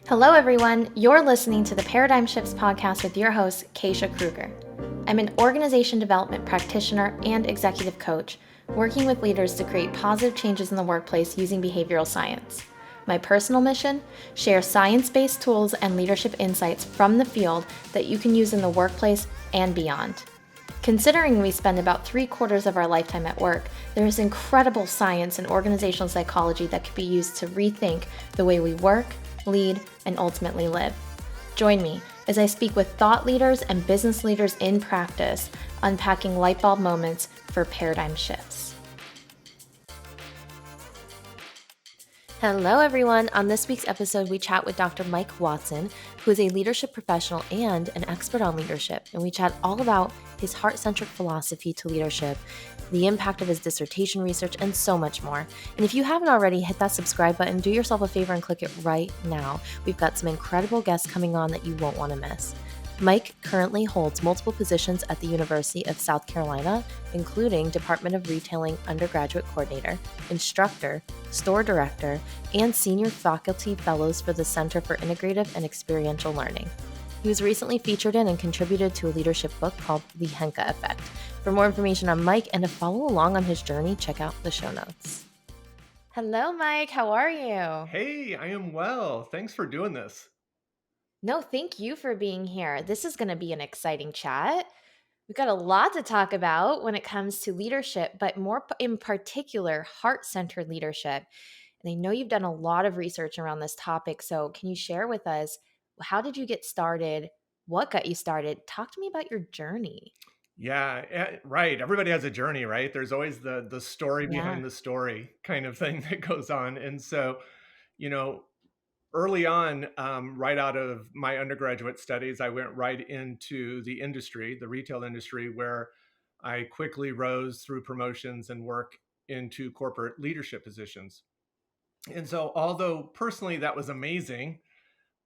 Hello, everyone. You're listening to the Paradigm Shifts podcast with your host, Keisha Kruger. I'm an organization development practitioner and executive coach, working with leaders to create positive changes in the workplace using behavioral science. My personal mission? Share science-based tools and leadership insights from the field that you can use in the workplace and beyond. Considering we spend about 3/4 of our lifetime at work, there is incredible science and organizational psychology that can be used to rethink the way we work, lead, and ultimately live. Join me as I speak with thought leaders and business leaders in practice, unpacking light bulb moments for paradigm shifts. Hello, everyone. On this week's episode, we chat with Dr. Mike Watson, who is a leadership professional and an expert on leadership. And we chat all about his heart-centric philosophy to leadership, the impact of his dissertation research, and so much more. And if you haven't already, hit that subscribe button, do yourself a favor and click it right now. We've got some incredible guests coming on that you won't want to miss. Mike currently holds multiple positions at the University of South Carolina, including Department of Retailing Undergraduate Coordinator, Instructor, Store Director, and Senior Faculty Fellows for the Center for Integrative and Experiential Learning. He was recently featured in and contributed to a leadership book called The Henka Effect. For more information on Mike and to follow along on his journey, check out the show notes. Hello, Mike. How are you? Hey, I am well. Thanks for doing this. No, thank you for being here. This is going to be an exciting chat. We've got a lot to talk about when it comes to leadership, but more in particular, heart-centered leadership. And I know you've done a lot of research around this topic. So can you share with us, how did you get started? What got you started? Talk to me about your journey. Yeah, right. Everybody has a journey, right? There's always the story Yeah. behind the story kind of thing that goes on. And so, you know, early on, right out of my undergraduate studies, I went right into the industry, the retail industry, where I quickly rose through promotions and work into corporate leadership positions. And so, although personally that was amazing,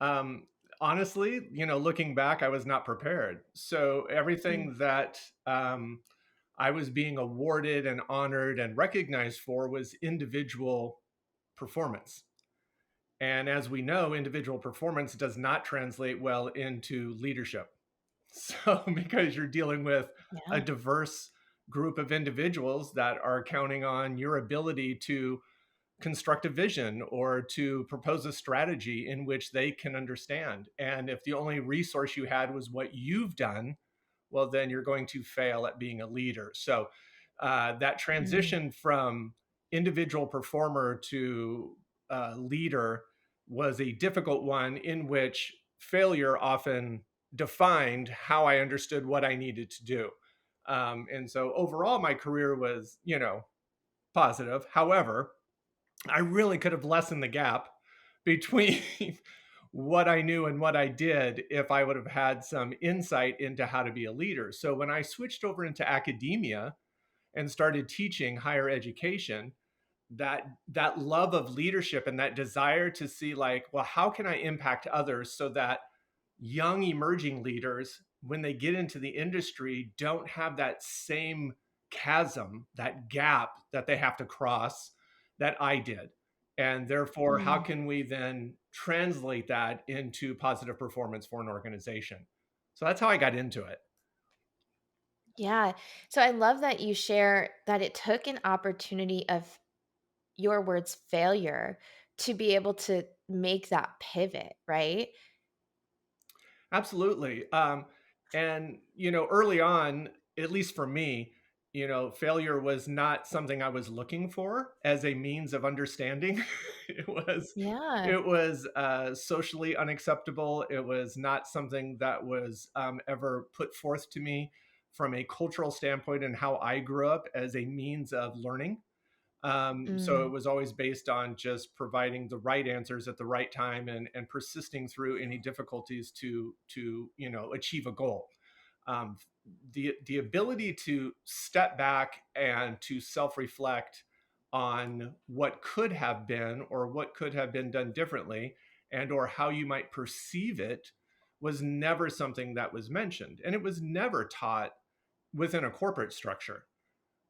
Um, honestly, looking back, I was not prepared. So Mm. everything that I was being awarded and honored and recognized for was individual performance. And as we know, individual performance does not translate well into leadership. So, because you're dealing with a Yeah. diverse group of individuals that are counting on your ability to construct a vision or to propose a strategy in which they can understand. And if the only resource you had was what you've done, well, then you're going to fail at being a leader. So that Mm. transition from individual performer to leader was a difficult one in which failure often defined how I understood what I needed to do. And so overall, my career was, positive. However, I really could have lessened the gap between what I knew and what I did if I would have had some insight into how to be a leader. So when I switched over into academia and started teaching higher education, that love of leadership and that desire to see, like, well, how can I impact others so that young emerging leaders, when they get into the industry, don't have that same chasm, that gap that they have to cross that I did. And therefore, how Mm. can we then translate that into positive performance for an organization? So that's how I got into it. Yeah. So I love that you share that it took an opportunity of your words failure to be able to make that pivot, right? Absolutely. And, early on, at least for me, failure was not something I was looking for as a means of understanding. it was, Yeah. it was socially unacceptable. It was not something that was ever put forth to me from a cultural standpoint and how I grew up as a means of learning. So it Mm. was always based on just providing the right answers at the right time and persisting through any difficulties to achieve a goal. Um, the ability to step back and to self reflect on what could have been or what could have been done differently and or how you might perceive it was never something that was mentioned, and it was never taught within a corporate structure.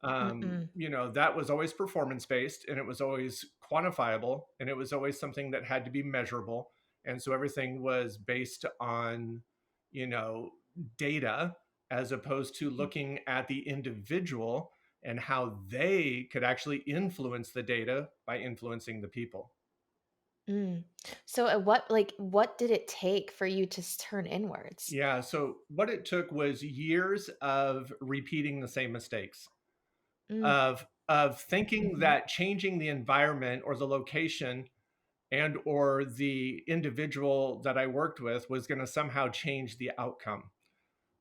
Mm-mm. That was always performance based, and it was always quantifiable, and it was always something that had to be measurable. And so everything was based on, you know, data as opposed to looking at the individual and how they could actually influence the data by influencing the people. Mm. So, what did it take for you to turn inwards? Yeah, so what it took was years of repeating the same mistakes, Mm. of thinking Mhm. that changing the environment or the location and or the individual that I worked with was going to somehow change the outcome,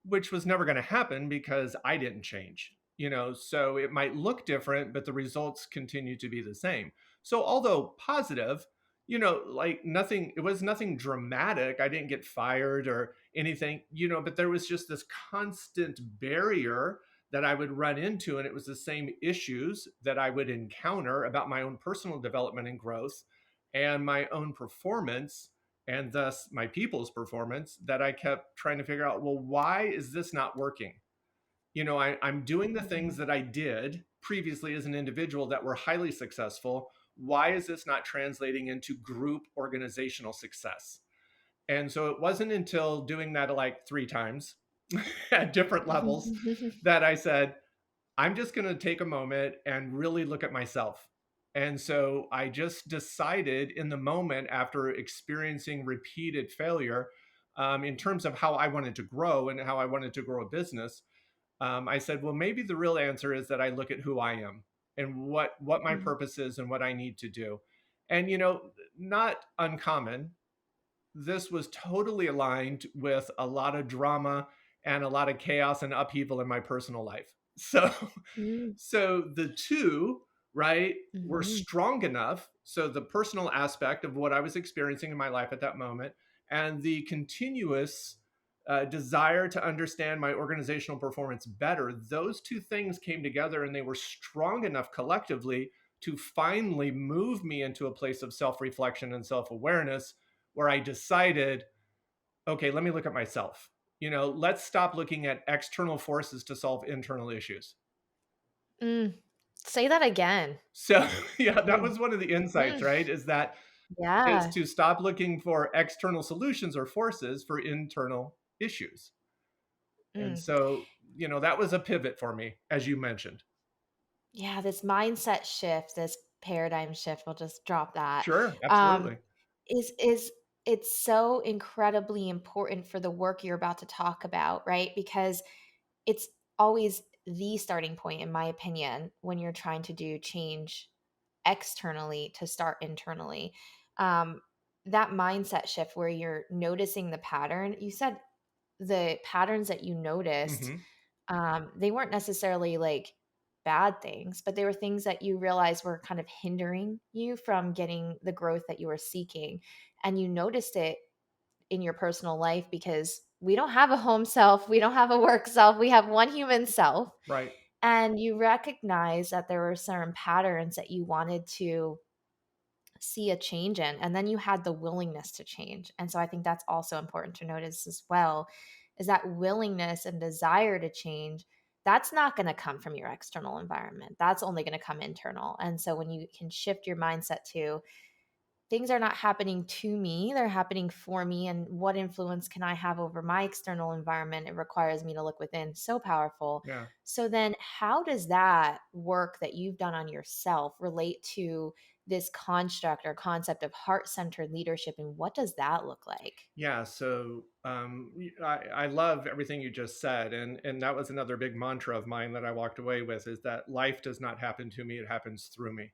which was never going to happen because I didn't change. You know, so it might look different, but the results continue to be the same. So although positive, you know, like nothing, it was nothing dramatic. I didn't get fired or anything, you know, but there was just this constant barrier that I would run into. And it was the same issues that I would encounter about my own personal development and growth and my own performance and thus my people's performance, that I kept trying to figure out, well, why is this not working? You know, I'm doing the things Mhm. that I did previously as an individual that were highly successful. Why is this not translating into group organizational success? And so it wasn't until doing that like 3 times at different levels that I said, I'm just going to take a moment and really look at myself. And so I just decided in the moment after experiencing repeated failure, in terms of how I wanted to grow and how I wanted to grow a business, I said, well, maybe the real answer is that I look at who I am and what my Mhm. purpose is and what I need to do. And you know, not uncommon, this was totally aligned with a lot of drama and a lot of chaos and upheaval in my personal life. So, Mm. so the two, right, were Mhm. strong enough. So the personal aspect of what I was experiencing in my life at that moment and the continuous desire to understand my organizational performance better, those two things came together and they were strong enough collectively to finally move me into a place of self reflection and self awareness where I decided, okay, let me look at myself. You know, let's stop looking at external forces to solve internal issues. Mm. Say that again. So, yeah, that Mm. was one of the insights, Mm. right? Is Yeah. to stop looking for external solutions or forces for internal issues. And Mm. so, you know, that was a pivot for me, as you mentioned. Yeah, this mindset shift, this paradigm shift, we'll just drop that. Sure, Um, absolutely. is it's so incredibly important for the work you're about to talk about, right? Because it's always the starting point, in my opinion, when you're trying to do change externally to start internally. Um, that mindset shift where you're noticing the pattern. You said the patterns that you noticed, Mhm. they weren't necessarily like bad things, but they were things that you realized were kind of hindering you from getting the growth that you were seeking. And you noticed it in your personal life because we don't have a home self, we don't have a work self, we have one human self. Right. And you recognize that there were certain patterns that you wanted to see a change in, and then you had the willingness to change. And so I think that's also important to notice as well, is that willingness and desire to change, that's not going to come from your external environment, that's only going to come internal. And so when you can shift your mindset to things are not happening to me, they're happening for me. And what influence can I have over my external environment? It requires me to look within. So powerful. Yeah. So, then how does that work that you've done on yourself relate to this construct or concept of heart centered leadership? And what does that look like? Yeah, so I love everything you just said, and that was another big mantra of mine that I walked away with is that life does not happen to me; it happens through me.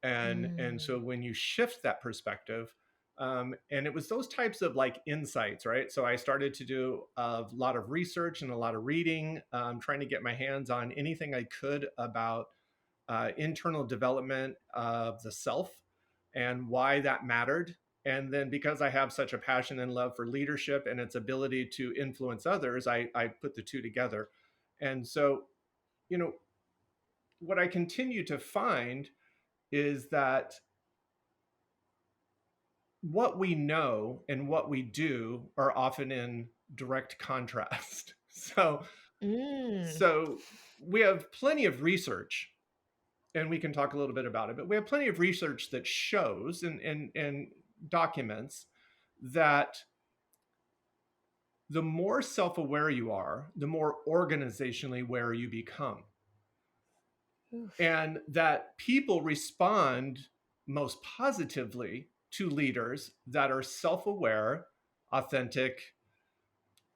And so Mm. when you shift that perspective, and it was those types of like insights, right? So I started to do a lot of research and a lot of reading, trying to get my hands on anything I could about internal development of the self and why that mattered. And then because I have such a passion and love for leadership and its ability to influence others, I put the two together. And so, you know, what I continue to find is that what we know and what we do are often in direct contrast. So, Mm. so we have plenty of research and we can talk a little bit about it, but we have plenty of research that shows and documents that the more self-aware you are, the more organizationally aware you become. Oof. And that people respond most positively to leaders that are self-aware, authentic,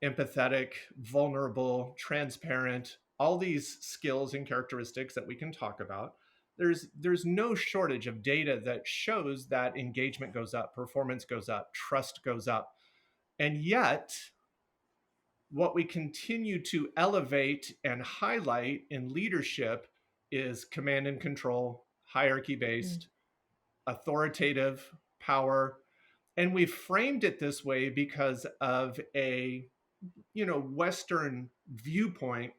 empathetic, vulnerable, transparent, all these skills and characteristics that we can talk about. There's no shortage of data that shows that engagement goes up, performance goes up, trust goes up. And yet, what we continue to elevate and highlight in leadership is command and control, hierarchy Mm. based, authoritative power. And we've framed it this way because of a Western viewpoint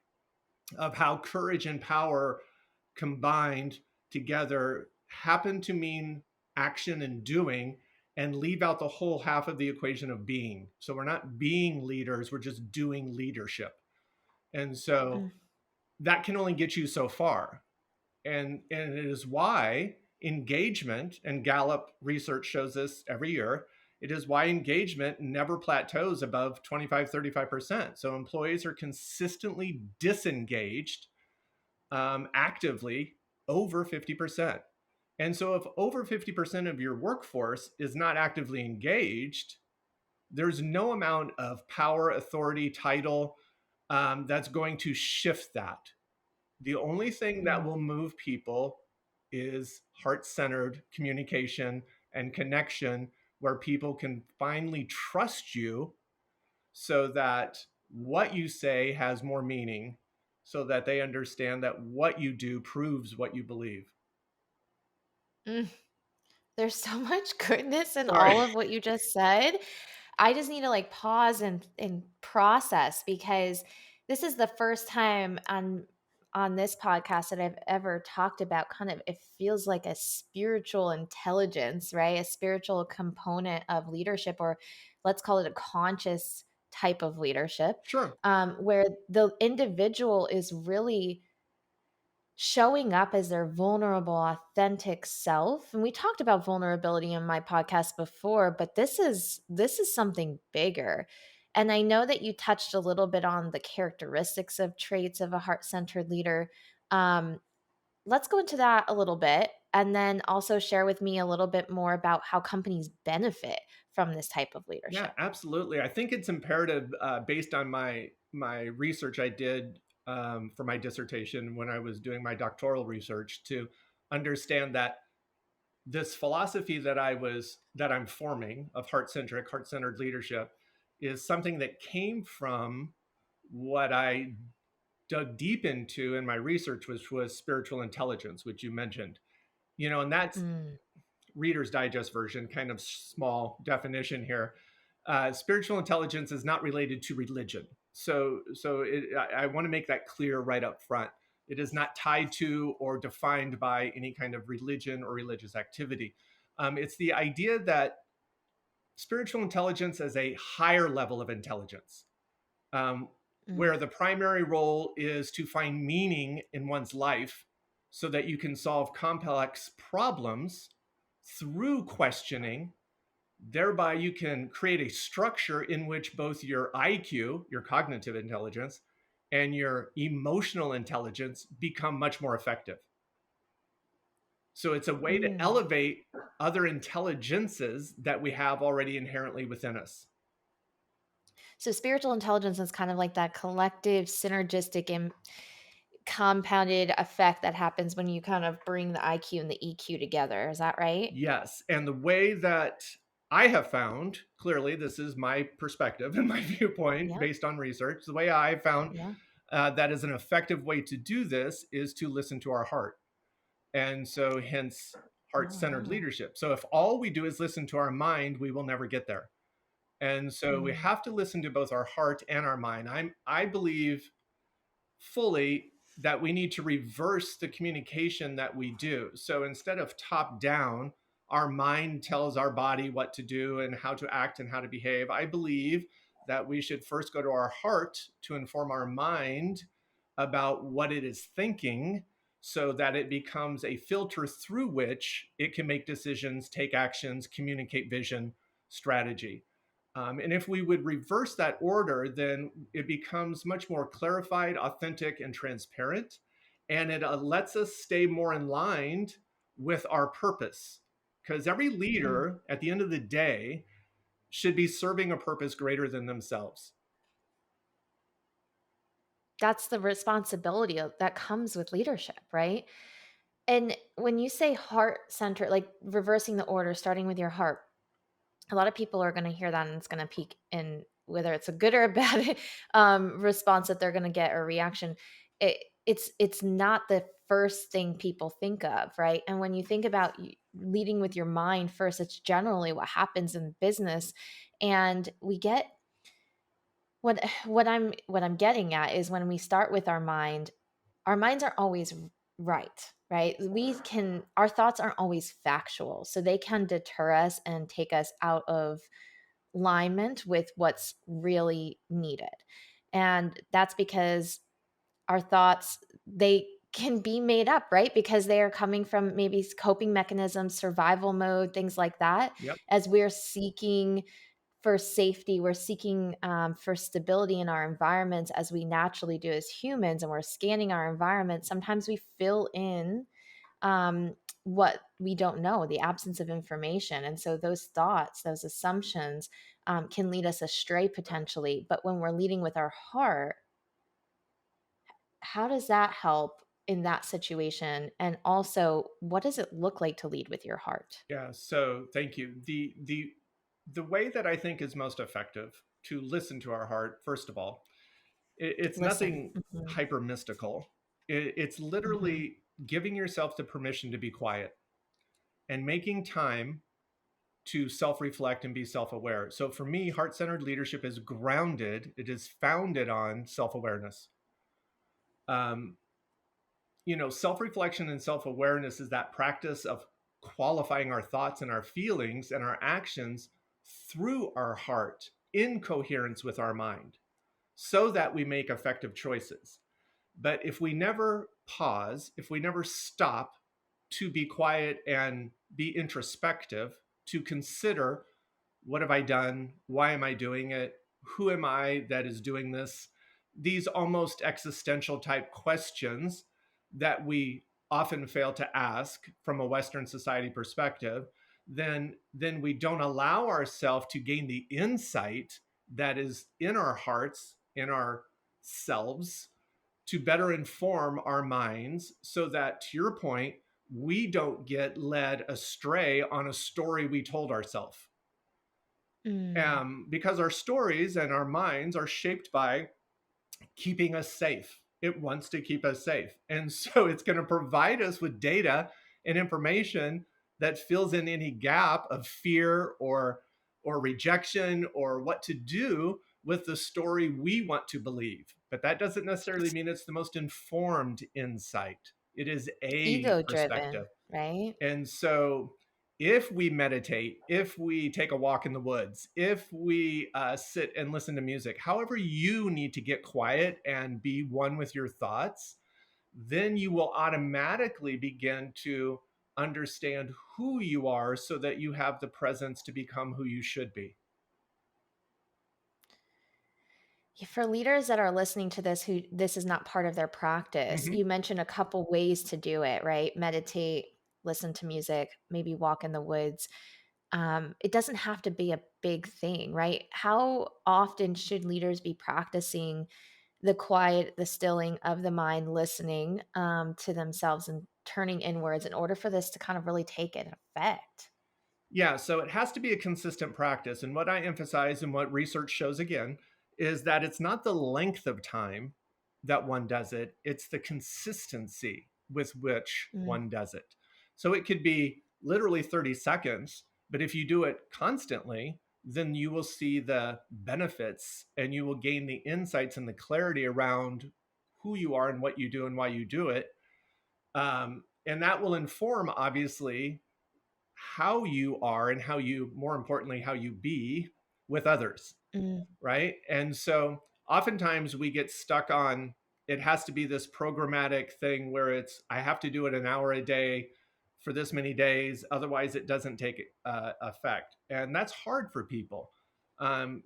of how courage and power combined together happen to mean action and doing, and leave out the whole half of the equation of being. So we're not being leaders, we're just doing leadership. And so Mm. that can only get you so far. And it is why engagement, and Gallup research shows this every year, it is why engagement never plateaus above 25-35%. So employees are consistently disengaged, actively over 50%. And so if over 50% of your workforce is not actively engaged, there's no amount of power, authority, title that's going to shift that. The only thing that Mm. will move people is heart-centered communication and connection, where people can finally trust you so that what you say has more meaning, so that they understand that what you do proves what you believe. Mm. There's so much goodness in Sorry. all of what you just said. I just need to like pause and process because this is the first time on this podcast that I've ever talked about kind of it feels like a spiritual intelligence, right? A spiritual component of leadership, or let's call it a conscious type of leadership, Sure. where the individual is really showing up as their vulnerable, authentic self. And we talked about vulnerability in my podcast before, but this is something bigger. And I know that you touched a little bit on the characteristics of traits of a heart-centered leader. Um, let's go into that a little bit and then also share with me a little bit more about how companies benefit from this type of Yeah, leadership. absolutely. I think it's imperative, based on my research I did for my dissertation when I was doing my doctoral research, to understand that this philosophy that I'm forming of heart-centered leadership is something that came from what I dug deep into in my research, which was spiritual intelligence, which you mentioned. And that's Mm. Reader's Digest version, kind of small definition here. Spiritual intelligence is not related to religion. I want to make that clear right up front. It is not tied to or defined by any kind of religion or religious activity. It's the idea that spiritual intelligence is a higher level of intelligence, um, Mm. where the primary role is to find meaning in one's life so that you can solve complex problems through questioning. Thereby, you can create a structure in which both your IQ, your cognitive intelligence, and your emotional intelligence become much more effective. So it's a way to Mm. elevate other intelligences that we have already inherently within us. So spiritual intelligence is kind of like that collective synergistic and compounded effect that happens when you kind of bring the IQ and the EQ together. Is that right? Yes. And the way that I have found, clearly, this is my perspective and my viewpoint Yeah. based on research, the way I found Yeah. that is an effective way to do this is to listen to our heart. And so, hence, heart Oh, centered wow. leadership. So, if all we do is listen to our mind, we will never get there. And so, we Mm. have to listen to both our heart and our mind. I believe fully that we need to reverse the communication that we do. So instead of top down, our mind tells our body what to do and how to act and how to behave. I believe that we should first go to our heart to inform our mind about what it is thinking, so that it becomes a filter through which it can make decisions, take actions, communicate vision, strategy. And if we would reverse that order, then it becomes much more clarified, authentic, and transparent. And it lets us stay more in line with our purpose. Because every Mm. leader at the end of the day should be serving a purpose greater than themselves. That's the responsibility that comes with leadership, right? And when you say heart centered, like reversing the order, starting with your heart, a lot of people are going to hear that and it's going to peak in whether it's a good or a bad response that they're going to get or reaction. It's not the first thing people think of, right? And when you think about leading with your mind first, it's generally what happens in business. And we get what I'm getting at is when we start with our minds aren't always right? Our thoughts aren't always factual, so they can deter us and take us out of alignment with what's really needed. And that's because our thoughts, they can be made up, right? Because they are coming from maybe coping mechanisms, survival mode, things like that. Yep. As we're seeking for safety, we're seeking for stability in our environments as we naturally do as humans, and we're scanning our environment. Sometimes we fill in what we don't know, the absence of information. And so those thoughts, those assumptions can lead us astray potentially. But when we're leading with our heart, how does that help in that situation? And also, what does it look like to lead with your heart? Yeah. So thank you. The way that I think is most effective to listen to our heart, first of all, it's Listen. nothing Hmm. hyper mystical. It's Hmm. literally giving yourself the permission to be quiet and making time to self reflect and be self aware. So for me, heart centered leadership is grounded, it is founded on self awareness. Um, Self reflection and self awareness is that practice of qualifying our thoughts and our feelings and our actions through our heart in coherence with our mind so that we make effective choices. But if we never pause, if we never stop to be quiet and be introspective, to consider what have I done? Why am I doing it? Who am I that is doing this? These almost existential type questions that we often fail to ask from a Western society perspective, then we don't allow ourselves to gain the insight that is in our hearts, in our selves, to better inform our minds so that, to your point, we don't get led astray on a story we told ourselves. Mm. Because our stories and our minds are shaped by keeping us safe. It wants to keep us safe. And so it's going to provide us with data and information that fills in any gap of fear or rejection or what to do with the story we want to believe. But that doesn't necessarily It's mean it's the most informed insight. It is a ego perspective. driven, right? And so, if we meditate, if we take a walk in the woods, if we sit and listen to music, however you need to get quiet and be one with your thoughts, then you will automatically begin to understand who you are so that you have the presence to become who you should be. For leaders that are listening to this who this is not part of their practice, Mhm. you mentioned a couple ways to do it, right? Meditate, listen to music, maybe walk in the woods. It doesn't have to be a big thing, right? How often should leaders be practicing the quiet, the stilling of the mind, listening to themselves and turning inwards in order for this to kind of really take an effect? Yeah, so it has to be a consistent practice. And what I emphasize and what research shows again is that it's not the length of time that one does it, it's the consistency with which Mm. one does it. So it could be literally 30 seconds, but if you do it constantly, then you will see the benefits and you will gain the insights and the clarity around who you are and what you do and why you do it. And that will inform, obviously, how you are and how you, more importantly, how you be with others, Mm. right? And so oftentimes we get stuck on it has to be this programmatic thing where it's I have to do it an hour a day for this many days, otherwise it doesn't take effect, and that's hard for people. Um,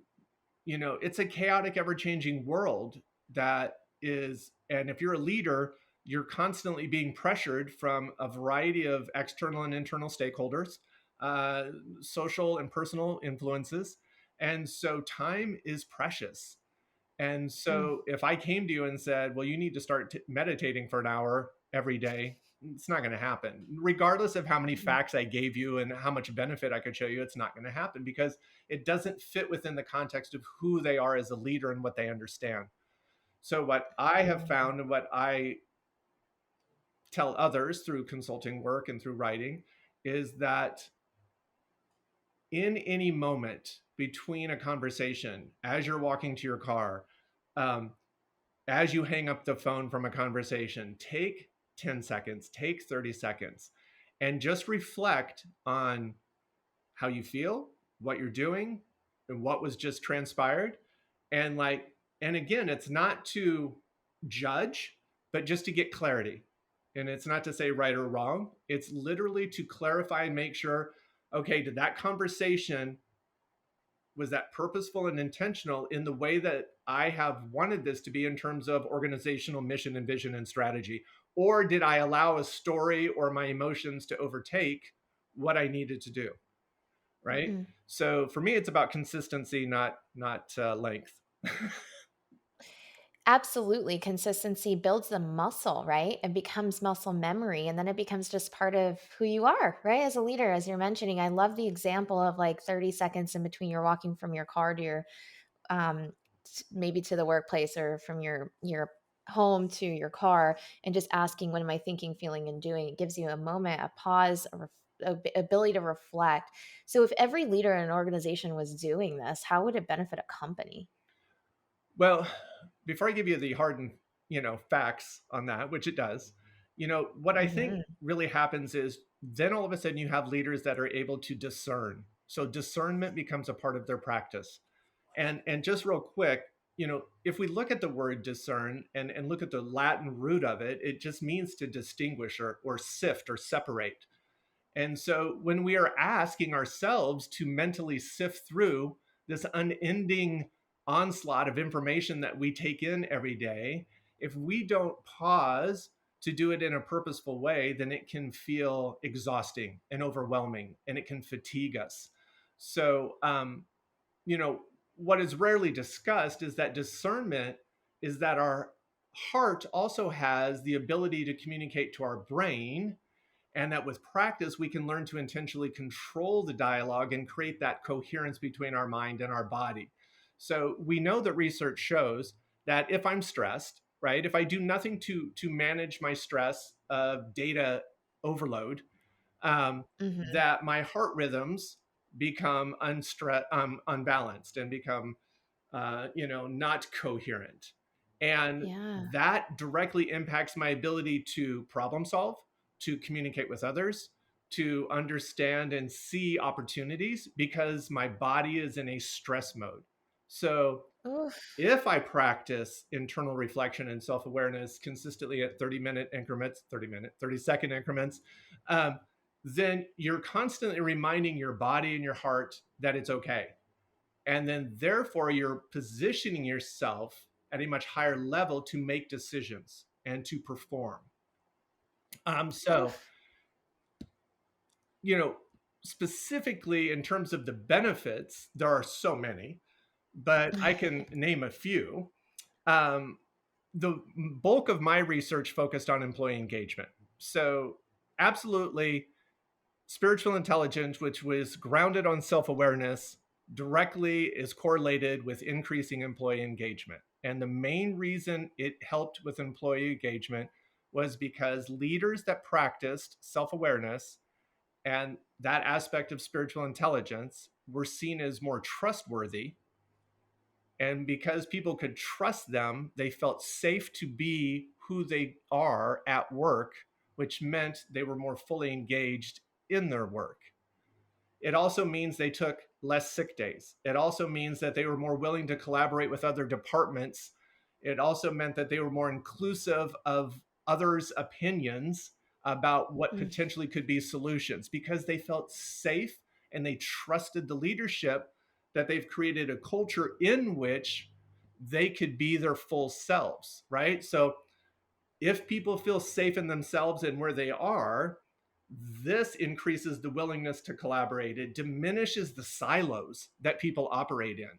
it's a chaotic, ever changing world that is, and if you're a leader, you're constantly being pressured from a variety of external and internal stakeholders, uh, social and personal influences. And so time is precious. And Mm, so if I came to you and said, well, you need to start meditating for an hour every day, it's not going to happen. Regardless of how many mm, facts I gave you and how much benefit I could show you, it's not going to happen because it doesn't fit within the context of who they are as a leader and what they understand. So, what I have mm, found and what I tell others through consulting work and through writing is that in any moment between a conversation, as you're walking to your car, um, as you hang up the phone from a conversation, take 10 seconds, take 30 seconds, and just reflect on how you feel, what you're doing, and what was just transpired. And and again, it's not to judge, but just to get clarity. And it's not to say right or wrong, it's literally to clarify and make sure, okay, did that conversation, was that purposeful and intentional in the way that I have wanted this to be in terms of organizational mission and vision and strategy? Or did I allow a story or my emotions to overtake what I needed to do? Right. mm. So for me, it's about consistency, not length. Absolutely. Consistency builds the muscle, right? It becomes muscle memory. And then it becomes just part of who you are, right? As a leader, as you're mentioning, I love the example of like 30 seconds in between you're walking from your car to your maybe to the workplace or from your home to your car and just asking what am I thinking, feeling, and doing. It gives you a moment, a pause, ability to reflect. So if every leader in an organization was doing this, how would it benefit a company? Well, before I give you the hard and facts on that, which it does, what I think Hmm. really happens is then all of a sudden you have leaders that are able to discern. So discernment becomes a part of their practice. And just real quick, if we look at the word discern and look at the Latin root of it, it just means to distinguish or sift or separate. And so when we are asking ourselves to mentally sift through this unending onslaught of information that we take in every day, if we don't pause to do it in a purposeful way, then it can feel exhausting and overwhelming and it can fatigue us. So, you know, what is rarely discussed is that discernment is that our heart also has the ability to communicate to our brain, and that with practice we can learn to intentionally control the dialogue and create that coherence between our mind and our body. So we know that research shows that if I'm stressed, right, if I do nothing to manage my stress of data overload, um, Hmm. that my heart rhythms become unbalanced and become not coherent. And Yeah. that directly impacts my ability to problem solve, to communicate with others, to understand and see opportunities because my body is in a stress mode. So Oof. if I practice internal reflection and self awareness consistently at 30-minute increments, 30-second increments, um, then you're constantly reminding your body and your heart that it's okay. And then, therefore, you're positioning yourself at a much higher level to make decisions and to perform. So, Oof. you know, specifically in terms of the benefits, there are so many, but I can name a few. Um, the bulk of my research focused on employee engagement. So, absolutely, spiritual intelligence, which was grounded on self awareness, directly is correlated with increasing employee engagement. And the main reason it helped with employee engagement was because leaders that practiced self awareness and that aspect of spiritual intelligence were seen as more trustworthy. And because people could trust them, they felt safe to be who they are at work, which meant they were more fully engaged in their work. It also means they took less sick days. It also means that they were more willing to collaborate with other departments. It also meant that they were more inclusive of others' opinions about what Mm, potentially could be solutions because they felt safe and they trusted the leadership that they've created a culture in which they could be their full selves, right? So if people feel safe in themselves and where they are, this increases the willingness to collaborate. It diminishes the silos that people operate in.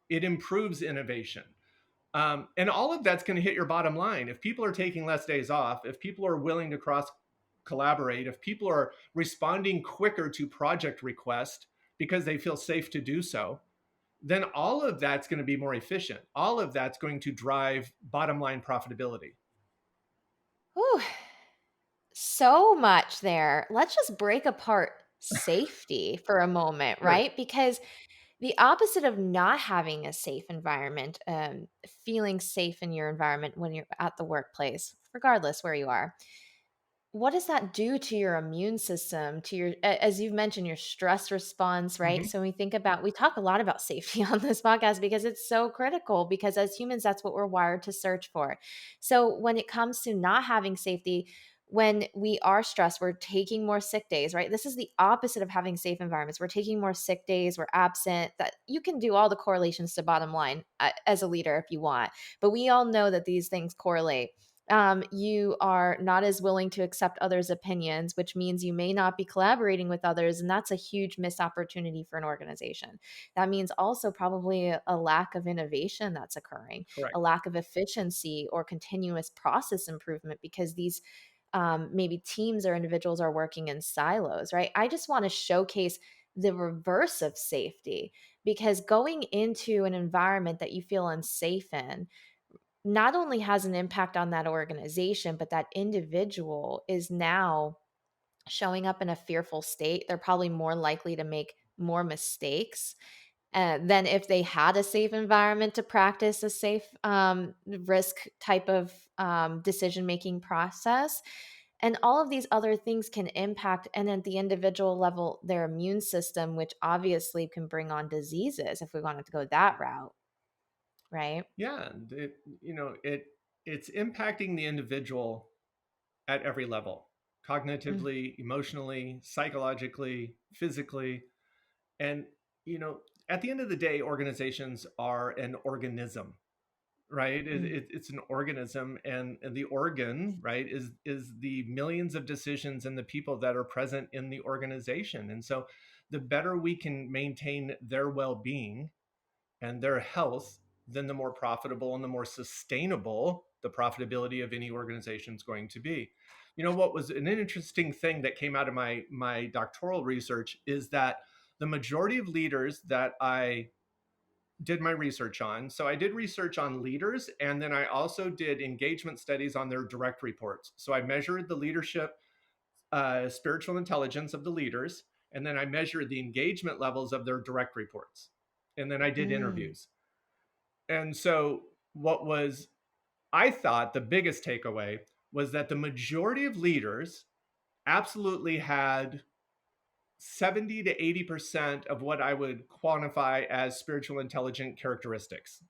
It improves innovation. And all of that's going to hit your bottom line. If people are taking less days off, if people are willing to cross collaborate, if people are responding quicker to project requests because they feel safe to do so, then all of that's going to be more efficient. All of that's going to drive bottom line profitability. Whew, so much there. Let's just break apart safety for a moment, Sure. right? Because the opposite of not having a safe environment, feeling safe in your environment when you're at the workplace, regardless where you are, what does that do to your immune system, to your as you've mentioned, your stress response, right? Mhm. So when we think about we talk a lot about safety on this podcast because it's so critical because as humans, that's what we're wired to search for. So when it comes to not having safety, when we are stressed, we're taking more sick days, right? This is the opposite of having safe environments. We're taking more sick days, we're absent. That you can do all the correlations to bottom line as a leader if you want. But we all know that these things correlate. You are not as willing to accept others' opinions, which means you may not be collaborating with others. And that's a huge missed opportunity for an organization. That means also probably a lack of innovation that's occurring, a Correct. lack of efficiency or continuous process improvement because these maybe teams or individuals are working in silos, right? I just want to showcase the reverse of safety because going into an environment that you feel unsafe in not only has an impact on that organization, but that individual is now showing up in a fearful state. They're probably more likely to make more mistakes than if they had a safe environment to practice a safe risk type of decision making process. And all of these other things can impact, and at the individual level, their immune system, which obviously can bring on diseases if we wanted to go that route, right? Yeah, and it's impacting the individual at every level, Mm, cognitively, emotionally, psychologically, physically. And you know, at the end of the day, organizations are an organism, right? mm. It's an organism, and the organ, right, is the millions of decisions and the people that are present in the organization. And so the better we can maintain their well-being and their health, then the more profitable and the more sustainable the profitability of any organization is going to be. You know, what was an interesting thing that came out of my doctoral research is that the majority of leaders that I did my research on. So I did research on leaders, and then I also did engagement studies on their direct reports. So I measured the leadership, spiritual intelligence of the leaders, and then I measured the engagement levels of their direct reports. And then I did Mm. interviews. And so what was, I thought, the biggest takeaway was that the majority of leaders absolutely had 70 to 80% of what I would quantify as spiritual intelligent characteristics.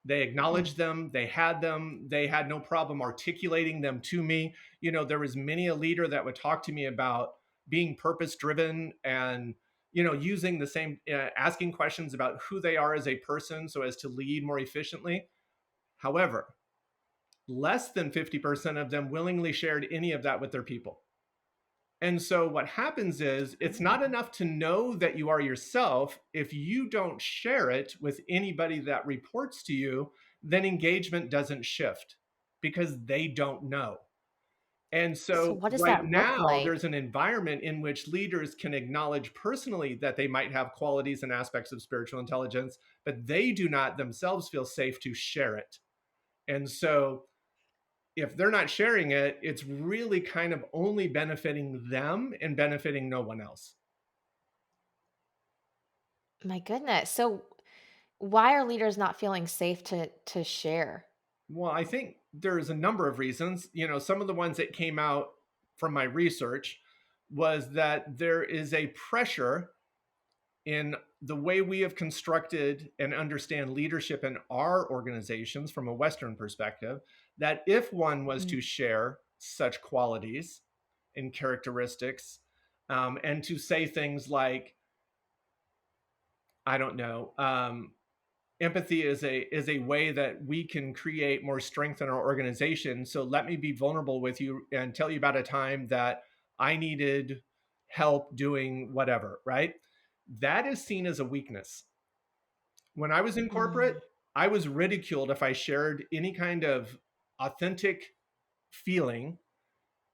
They Mm. acknowledged them, they had no problem articulating them to me. You know, there was many a leader that would talk to me about being purpose driven and using the same asking questions about who they are as a person so as to lead more efficiently. However, less than 50% of them willingly shared any of that with their people. And so what happens is it's not Oh. enough to know that you are yourself. If you don't share it with anybody that reports to you, then engagement doesn't shift because they don't know. And So so what does right that look now, like? there's an environment in which leaders can acknowledge personally that they might have qualities and aspects of spiritual intelligence, but they do not themselves feel safe to share it. And so if they're not sharing it, it's really kind of only benefiting them and benefiting no one else. My goodness. So why are leaders not feeling safe to share? Well, I think there's a number of reasons. You know, some of the ones that came out from my research was that there is a pressure in the way we have constructed and understand leadership in our organizations from a Western perspective, that if one was Mm, to share such qualities and characteristics, and to say things like, I don't know. Empathy is a way that we can create more strength in our organization. So let me be vulnerable with you and tell you about a time that I needed help doing whatever, right? That is seen as a weakness. When I was in corporate, Mm, I was ridiculed if I shared any kind of authentic feeling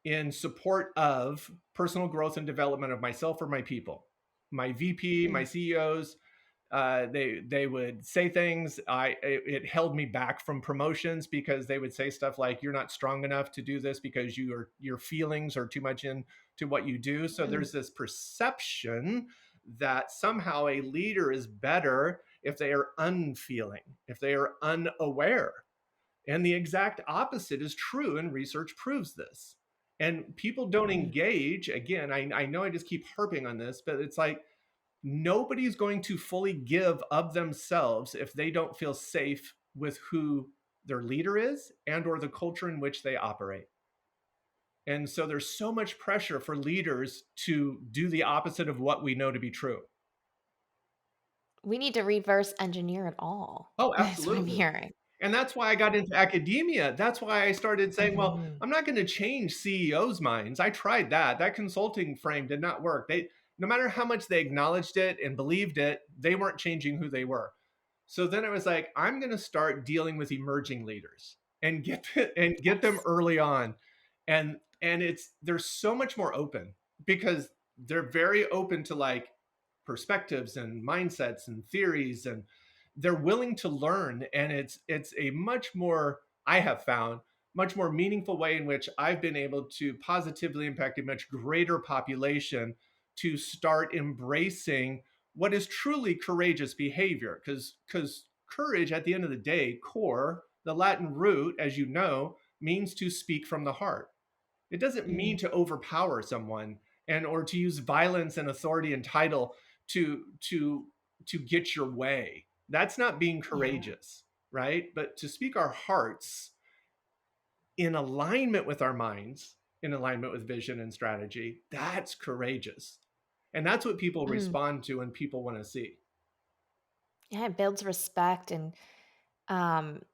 in support of personal growth and development of myself or my people. My VP, my mm, CEOs, they would say things. It held me back from promotions because they would say stuff like, "You're not strong enough to do this because your feelings are too much into what you do." So mm, there's this perception that somehow a leader is better if they are unfeeling, if they are unaware. And the exact opposite is true, and research proves this. And people don't mm. engage. Again, I know I just keep harping on this, but it's like nobody's going to fully give of themselves if they don't feel safe with who their leader is and or the culture in which they operate. And so there's so much pressure for leaders to do the opposite of what we know to be true. We need to reverse engineer it all, Oh, is what I'm absolutely. hearing. And that's why I got into academia. That's why I started saying, well, Mhm. I'm not going to change CEOs' minds. I tried that. That consulting frame did not work. No matter how much they acknowledged it and believed it, they weren't changing who they were. So then I was like, I'm going to start dealing with emerging leaders and get them Yes. early on. And they're so much more open because they're very open to like perspectives and mindsets and theories, and they're willing to learn. And it's a much more, I have found, much more meaningful way in which I've been able to positively impact a much greater population to start embracing what is truly courageous behavior. Because courage, at the end of the day, core, the Latin root, as you know, means to speak from the heart. It doesn't mean Mm, to overpower someone and or to use violence and authority and title to get your way. That's not being yeah. courageous, right? But to speak our hearts in alignment with our minds, in alignment with vision and strategy, that's courageous. And that's what people Mm. respond to and people want to see. Yeah, it builds respect and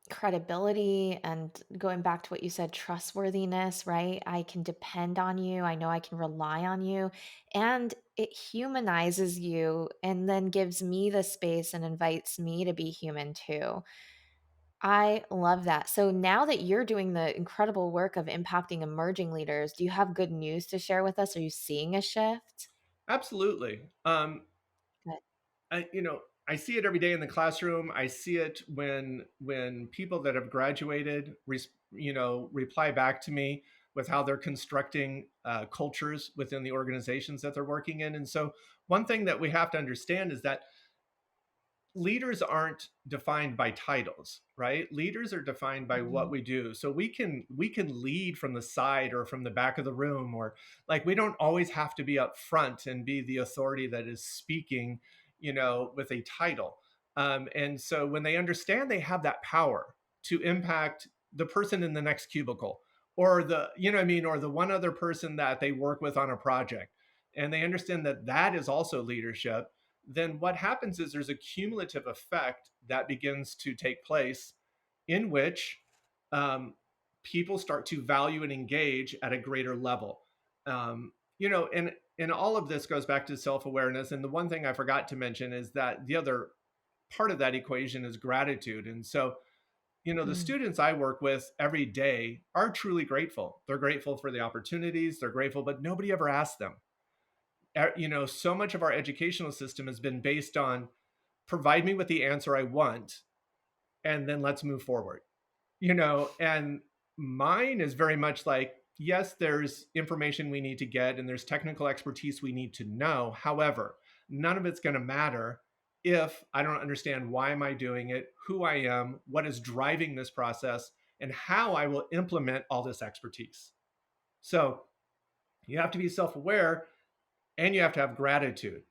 credibility, and going back to what you said, trustworthiness, right? I can depend on you. I know I can rely on you. And it humanizes you and then gives me the space and invites me to be human too. I love that. So now that you're doing the incredible work of impacting emerging leaders, do you have good news to share with us? Are you seeing a shift? Absolutely. Good. I see it every day in the classroom. I see it when people that have graduated, reply back to me with how they're constructing cultures within the organizations that they're working in. And so, one thing that we have to understand is that leaders aren't defined by titles, right? Leaders are defined by what Mhm. we do. So we can lead from the side or from the back of the room, or like we don't always have to be up front and be the authority that is speaking, with a title. And so when they understand they have that power to impact the person in the next cubicle, or or the one other person that they work with on a project, and they understand that that is also leadership, then what happens is there's a cumulative effect that begins to take place in which people start to value and engage at a greater level. And all of this goes back to self-awareness. And the one thing I forgot to mention is that the other part of that equation is gratitude. And so, the Mm, students I work with every day are truly grateful. They're grateful for the opportunities, they're grateful, but nobody ever asks them. So much of our educational system has been based on provide me with the answer I want, and then let's move forward. And mine is very much like, yes, there's information we need to get and there's technical expertise we need to know. However, none of it's going to matter if I don't understand why am I doing it, who I am, what is driving this process, and how I will implement all this expertise. So you have to be self-aware and you have to have gratitude,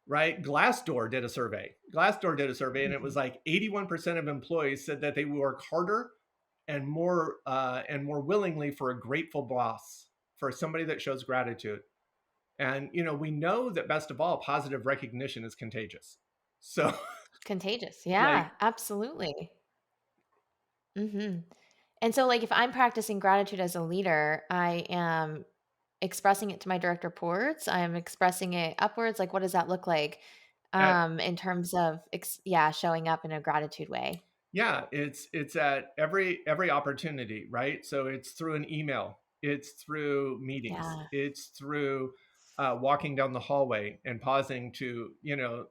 right? Glassdoor did a survey, and it was mhm. like 81% of employees said that they would work harder and more willingly for a grateful boss, for somebody that shows gratitude. And we know that best of all, positive recognition is contagious. So, Contagious. like, Yeah, absolutely. Mhm. And so, like, if I'm practicing gratitude as a leader, I am expressing it to my direct reports, I'm expressing it upwards, like, what does that look like, at in terms of yeah, showing up in a gratitude way? yeah, it's at every opportunity, right? So it's through an email, it's through meetings, Yeah. it's through walking down the hallway and pausing to,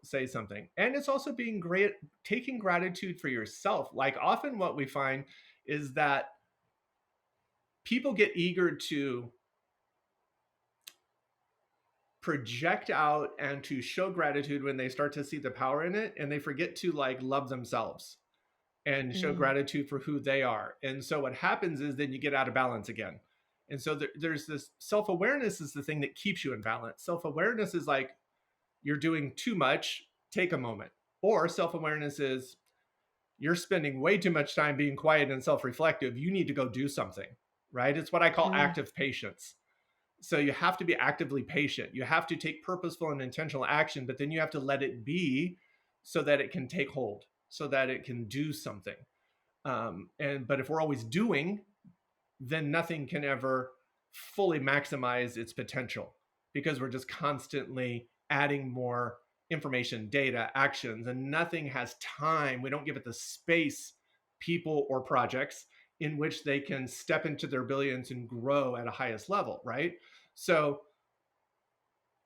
say something. And it's also being great, taking gratitude for yourself. Like, often what we find is that people get eager to project out and to show gratitude when they start to see the power in it, and they forget to, like, love themselves and show Mm, gratitude for who they are. And so what happens is then you get out of balance again. And so there's this self awareness is the thing that keeps you in balance. Self awareness is like, you're doing too much, take a moment. Or self awareness is, you're spending way too much time being quiet and self reflective. You need to go do something, right? It's what I call mm, active patience. So you have to be actively patient. You have to take purposeful and intentional action, but then you have to let it be so that it can take hold, so that it can do something. But if we're always doing, then nothing can ever fully maximize its potential, because we're just constantly adding more information, data, actions, and nothing has time. We don't give it the space, people, or projects in which they can step into their brilliance and grow at a highest level, right? So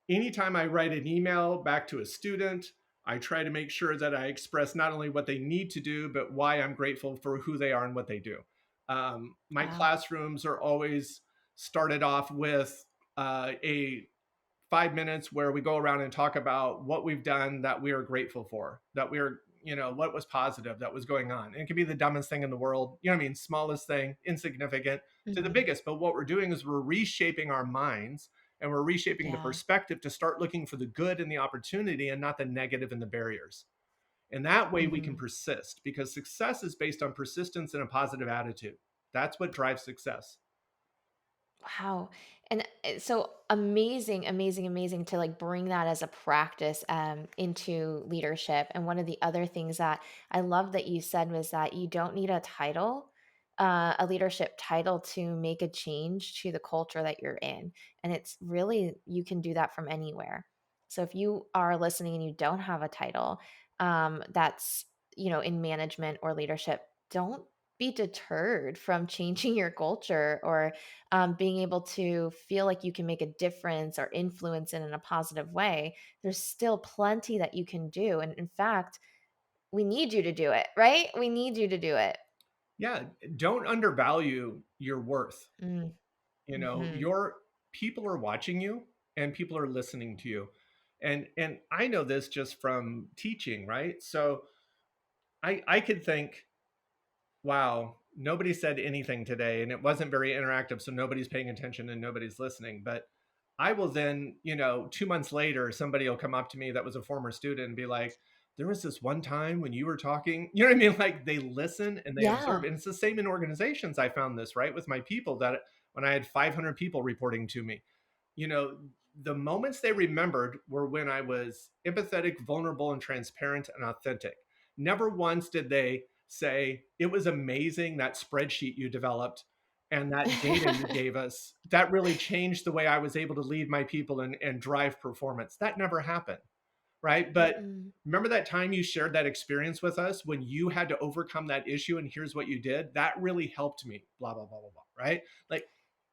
anytime I write an email back to a student, I try to make sure that I express not only what they need to do, but why I'm grateful for who they are and what they do. My wow. classrooms are always started off with a 5 minutes where we go around and talk about what we've done that we are grateful for, that we are, what was positive that was going on. And it could be the dumbest thing in the world, you know what I mean? Smallest thing, insignificant, to the Mhm. biggest. But what we're doing is we're reshaping our minds, and we're reshaping the Yeah. perspective to start looking for the good and the opportunity and not the negative and the barriers. And that way we can Mhm. persist, because success is based on persistence and a positive attitude. That's what drives success. Wow. And so amazing, amazing, amazing to like bring that as a practice into leadership. And one of the other things that I love that you said was that you don't need a title, a leadership title to make a change to the culture that you're in. And it's really, you can do that from anywhere. So if you are listening and you don't have a title that's, in management or leadership, don't be deterred from changing your culture or being able to feel like you can make a difference or influence it in a positive way. There's still plenty that you can do. And in fact, we need you to do it, right? We need you to do it. Yeah, don't undervalue your worth. Mm, mhm. Your people are watching you, and people are listening to you. And I know this just from teaching, right? So I could think, wow, nobody said anything today and it wasn't very interactive, so nobody's paying attention and nobody's listening. But I will then, 2 months later, somebody will come up to me that was a former student and be like, there was this one time when you were talking, you know what I mean? Like, they listen and they observe. Yeah. And it's the same in organizations. I found this, right, with my people, that when I had 500 people reporting to me, you know, the moments they remembered were when I was empathetic, vulnerable, and transparent and authentic. Never once did they say, it was amazing that spreadsheet you developed and that data you gave us. That really changed the way I was able to lead my people and drive performance. That never happened, right? But Mm-mm. remember that time you shared that experience with us when you had to overcome that issue, and here's what you did? That really helped me, blah, blah, blah, blah, blah, right? Like,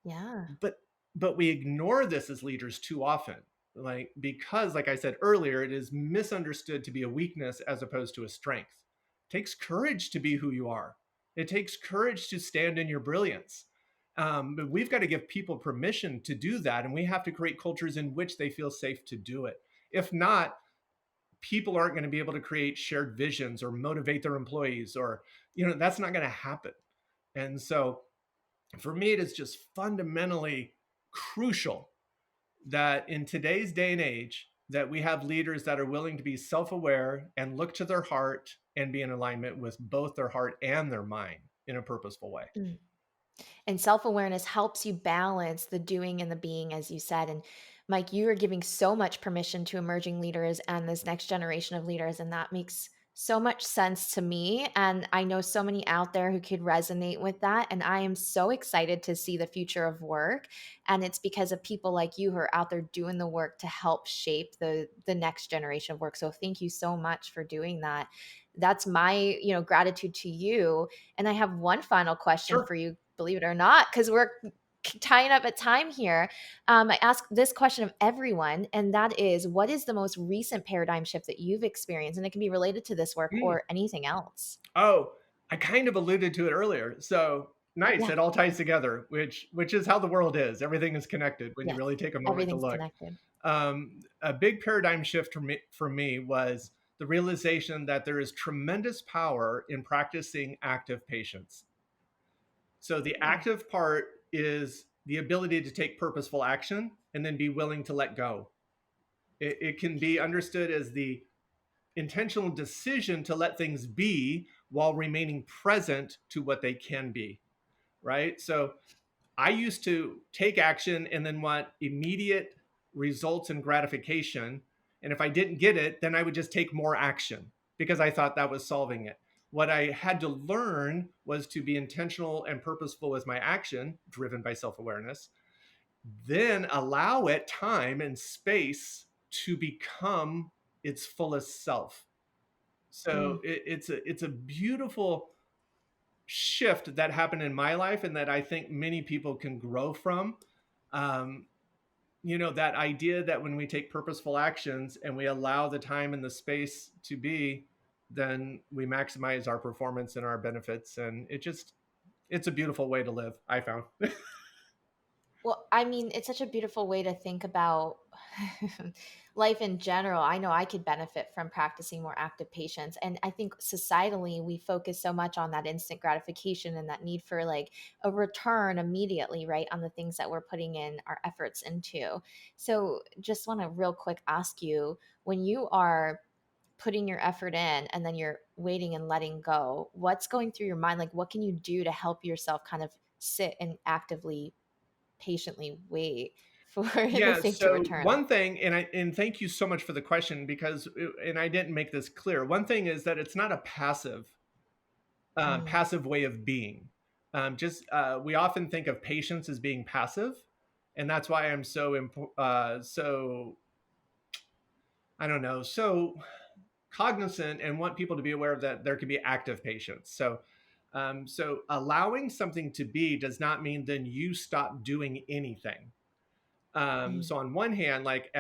Yeah. but we ignore this as leaders too often, like, because, like I said earlier, it is misunderstood to be a weakness as opposed to a strength. It takes courage to be who you are. It takes courage to stand in your brilliance. But we've got to give people permission to do that, and we have to create cultures in which they feel safe to do it. If not, people aren't going to be able to create shared visions or motivate their employees, or, that's not going to happen. And so for me, it is just fundamentally crucial that in today's day and age, that we have leaders that are willing to be self-aware and look to their heart and be in alignment with both their heart and their mind in a purposeful way. Mm. And self-awareness helps you balance the doing and the being, as you said. And Mike, you are giving so much permission to emerging leaders and this next generation of leaders, and that makes so much sense to me. And I know so many out there who could resonate with that. And I am so excited to see the future of work. And it's because of people like you who are out there doing the work to help shape the next generation of work. So thank you so much for doing that. That's my, gratitude to you. And I have one final question Sure. for you, believe it or not, because we're tying up at time here. I ask this question of everyone, and that is, what is the most recent paradigm shift that you've experienced? And it can be related to this work Mm. or anything else. Oh, I kind of alluded to it earlier. So nice. Yeah. It all ties together, which is how the world is. Everything is connected when you Yes. really take a moment to Everything's look. connected. A big paradigm shift for me was the realization that there is tremendous power in practicing active patience. So the Mm, active part is the ability to take purposeful action and then be willing to let go. It can be understood as the intentional decision to let things be while remaining present to what they can be, right? So I used to take action and then want immediate results and gratification. And if I didn't get it, then I would just take more action because I thought that was solving it. What I had to learn was to be intentional and purposeful with my action, driven by self awareness, then allow it time and space to become its fullest self. So mm. it's a beautiful shift that happened in my life and that I think many people can grow from. Um, that idea that when we take purposeful actions and we allow the time and the space to be, then we maximize our performance and our benefits. And it's a beautiful way to live, I found. Well, I mean, it's such a beautiful way to think about life in general. I know I could benefit from practicing more active patience. And I think societally, we focus so much on that instant gratification and that need for like a return immediately, right? On the things that we're putting in our efforts into. So, just want to real quick ask you, when you are putting your effort in and then you're waiting and letting go, what's going through your mind? Like, what can you do to help yourself kind of sit and actively patiently wait for the Yeah, thing to so return. one thing, and thank you so much for the question because, and I didn't make this clear. One thing is that it's not a Mm, passive way of being. Just we often think of patience as being passive, and that's why I'm so I don't know, so cognizant and want people to be aware of that there can be active patience. So allowing something to be does not mean then you stop doing anything. mm, So on one hand, like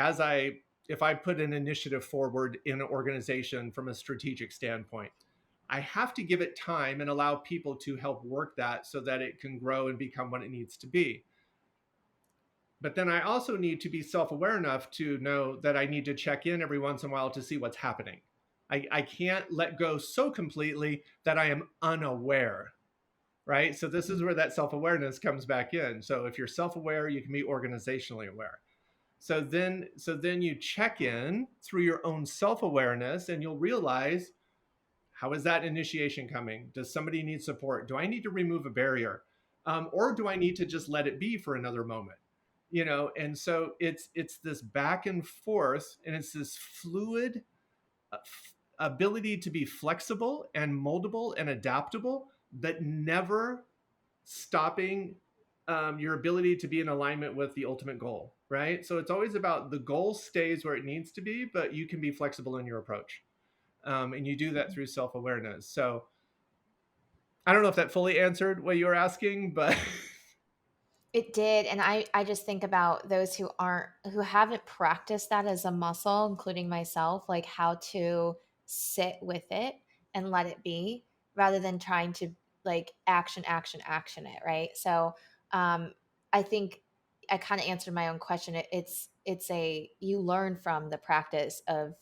if I put an initiative forward in an organization from a strategic standpoint, I have to give it time and allow people to help work that so that it can grow and become what it needs to be. But then I also need to be self aware enough to know that I need to check in every once in a while to see what's happening. I can't let go so completely that I am unaware, right? So this is mm, where that self awareness comes back in. So if you're self aware, you can be organizationally aware. So then you check in through your own self awareness and you'll realize, how is that initiation coming? Does somebody need support? Do I need to remove a barrier? Or do I need to just let it be for another moment? And so it's this back and forth, and it's this fluid ability to be flexible and moldable and adaptable, but never stopping your ability to be in alignment with the ultimate goal, right? So it's always about the goal stays where it needs to be, but you can be flexible in your approach. And you do that mm. through self awareness. So I don't know if that fully answered what you were asking, but It did, and I just think about those who haven't practiced that as a muscle, including myself, like how to sit with it and let it be rather than trying to like action it, right? So, um, I think I kind of answered my own question. It's a you learn from the practice of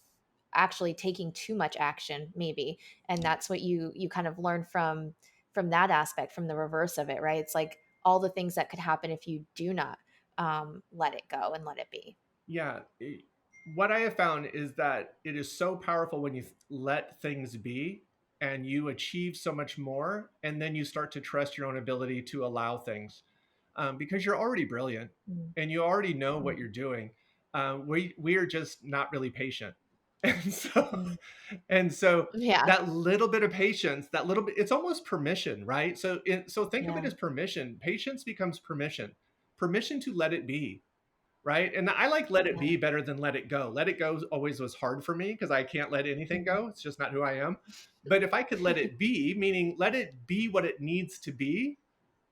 actually taking too much action, maybe, and that's what you kind of learn from that aspect, from the reverse of it, right? It's like all the things that could happen if you do not let it go and let it be. yeah, what I have found is that it is so powerful when you let things be and you achieve so much more. And then you start to trust your own ability to allow things because you're already brilliant Mm, and you already know what mm, you're doing. we are just not really patient. And so Mm. and so Yeah. that little bit of patience, that little bit, it's almost permission, right? So think of it Yeah. as permission. Patience becomes permission. Permission to let it be, right? And I like let it Yeah. be better than let it go. Let it go always was hard for me because I can't let anything Mm. go. It's just not who I am. But if I could let it be, meaning let it be what it needs to be,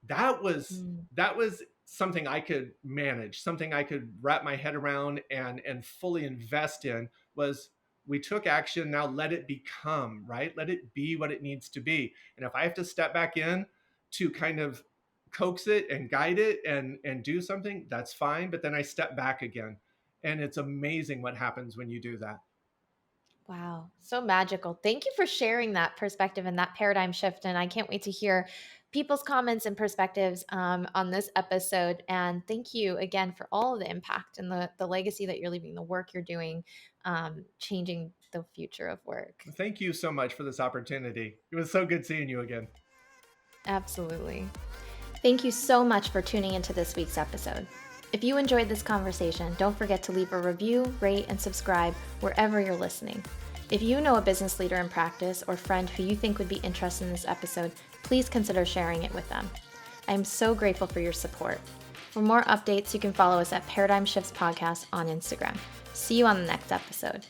that was Mm. that was something I could manage, something I could wrap my head around and fully invest in. Was we took action, now let it become, right? Let it be what it needs to be. And if I have to step back in to kind of coax it and guide it and do something, that's fine, but then I step back again. And it's amazing what happens when you do that. Wow, so magical. Thank you for sharing that perspective and that paradigm shift. And I can't wait to hear people's comments and perspectives on this episode. And thank you again for all of the impact and the legacy that you're leaving, the work you're doing, changing the future of work. Thank you so much for this opportunity. It was so good seeing you again. Absolutely. Thank you so much for tuning into this week's episode. If you enjoyed this conversation, don't forget to leave a review, rate, and subscribe wherever you're listening. If you know a business leader in practice or friend who you think would be interested in this episode, please consider sharing it with them. I am so grateful for your support. For more updates, you can follow us at Paradigm Shifts Podcast on Instagram. See you on the next episode.